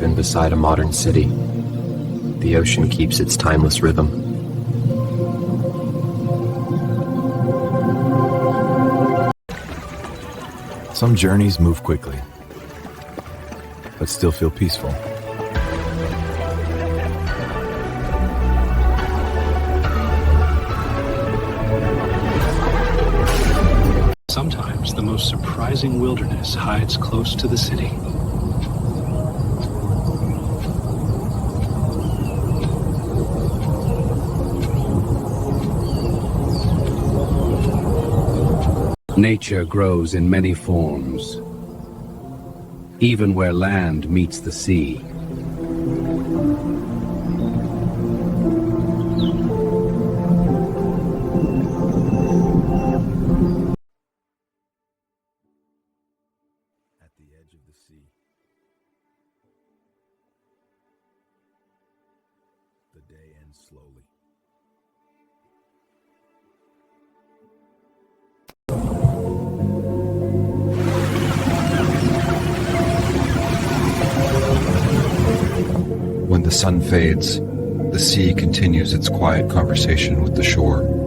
even beside a modern city. The ocean keeps its timeless rhythm. Some journeys move quickly, but still feel peaceful. Sometimes the most surprising wilderness hides close to the city. Nature grows in many forms, even where land meets the sea. At the edge of the sea, the day ends slowly. When the sun fades, the sea continues its quiet conversation with the shore.